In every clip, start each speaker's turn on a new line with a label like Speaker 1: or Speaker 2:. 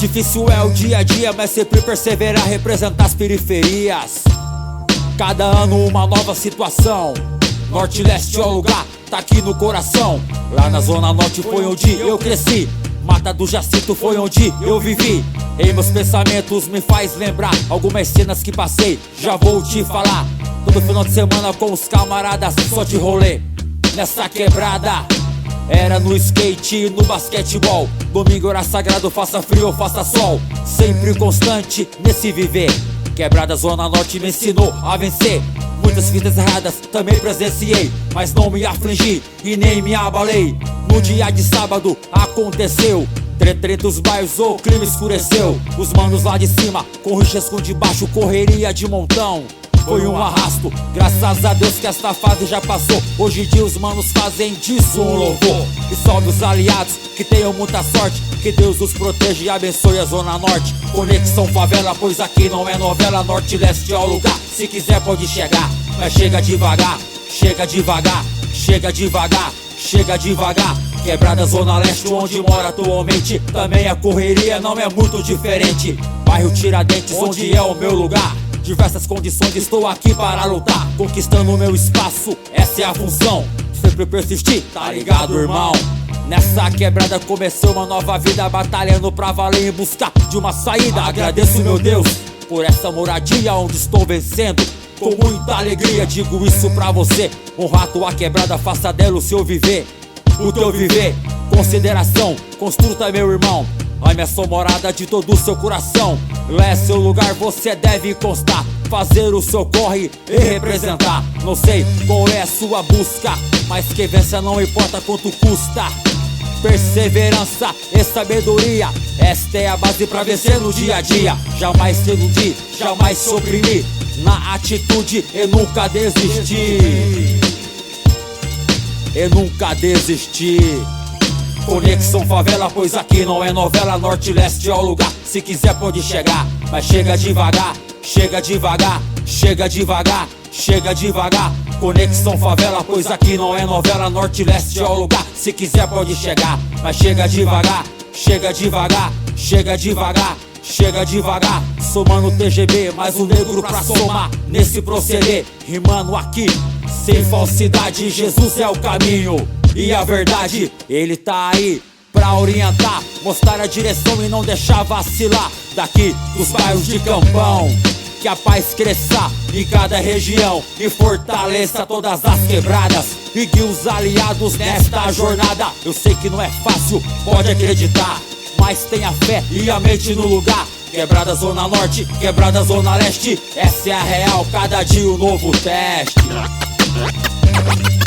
Speaker 1: Difícil é o dia a dia, mas sempre perseverar, representar as periferias. Cada ano uma nova situação. Norte e leste é o lugar, tá aqui no coração. Lá na zona norte foi onde eu cresci. Mata do Jacinto foi onde eu vivi. Em meus pensamentos me faz lembrar algumas cenas que passei, já vou te falar. Todo final de semana com os camaradas, só de rolê nessa quebrada. Era no skate e no basquetebol. Domingo era sagrado, faça frio ou faça sol. Sempre constante nesse viver. Quebrada Zona Norte me ensinou a vencer. Muitas vidas erradas também presenciei, mas não me afligi e nem me abalei. No dia de sábado aconteceu treta dos bairros, o clima escureceu. Os manos lá de cima com rixas com de baixo, correria de montão. Foi um arrasto, graças a Deus que esta fase já passou. Hoje em dia os manos fazem disso um louvor. E salve os aliados, que tenham muita sorte. Que Deus os proteja e abençoe a Zona Norte. Conexão favela, pois aqui não é novela. Norte e leste é o lugar, se quiser pode chegar. Mas chega devagar, chega devagar, chega devagar, chega devagar. Quebrada Zona Leste, onde mora atualmente, também a correria não é muito diferente. Bairro Tiradentes, onde é o meu lugar. Diversas condições, estou aqui para lutar, conquistando o meu espaço, essa é a função. Sempre persistir, tá ligado, irmão? Nessa quebrada comecei uma nova vida, batalhando pra valer em busca de uma saída. Agradeço, meu Deus, por essa moradia onde estou vencendo. Com muita alegria digo isso pra você. Honrar tua quebrada, faça dela o seu viver. O teu viver, consideração, construta, meu irmão. A minha sou morada de todo o seu coração. Lá é seu lugar, você deve constar. Fazer o seu corre e representar. Não sei qual é a sua busca, mas que vença não importa quanto custa. Perseverança e sabedoria, esta é a base pra vencer no dia a dia. Jamais se iludir, jamais se oprimir. Na atitude e nunca desistir. E nunca desistir. Conexão favela, pois aqui não é novela. Norte e leste é o lugar, se quiser pode chegar. Mas chega devagar, chega devagar, chega devagar, chega devagar. Conexão favela, pois aqui não é novela. Norte e leste é o lugar, se quiser pode chegar. Mas chega devagar, chega devagar, chega devagar, chega devagar. Sou mano TGB, mais um negro pra somar nesse proceder. Rimando aqui, sem falsidade, Jesus é o caminho e a verdade, ele tá aí pra orientar, mostrar a direção e não deixar vacilar. Daqui dos bairros de Campão, que a paz cresça em cada região e fortaleça todas as quebradas. E guie os aliados nesta jornada. Eu sei que não é fácil, pode acreditar, mas tenha fé e a mente no lugar. Quebrada Zona Norte, quebrada Zona Leste, essa é a real, cada dia um novo teste.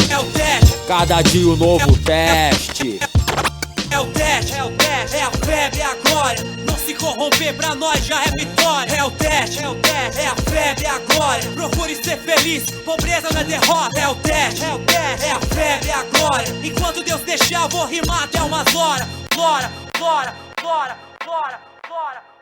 Speaker 2: É o teste,
Speaker 1: cada dia um novo teste.
Speaker 2: é o teste, é a febre, é a glória. Não se corromper pra nós já é vitória. É o teste, é a febre, é a glória. Procure ser feliz, pobreza não é derrota. É o teste, é a febre, é a glória. Enquanto Deus deixar, eu vou rimar até umas horas. Glória, glória, glória, glória, glória.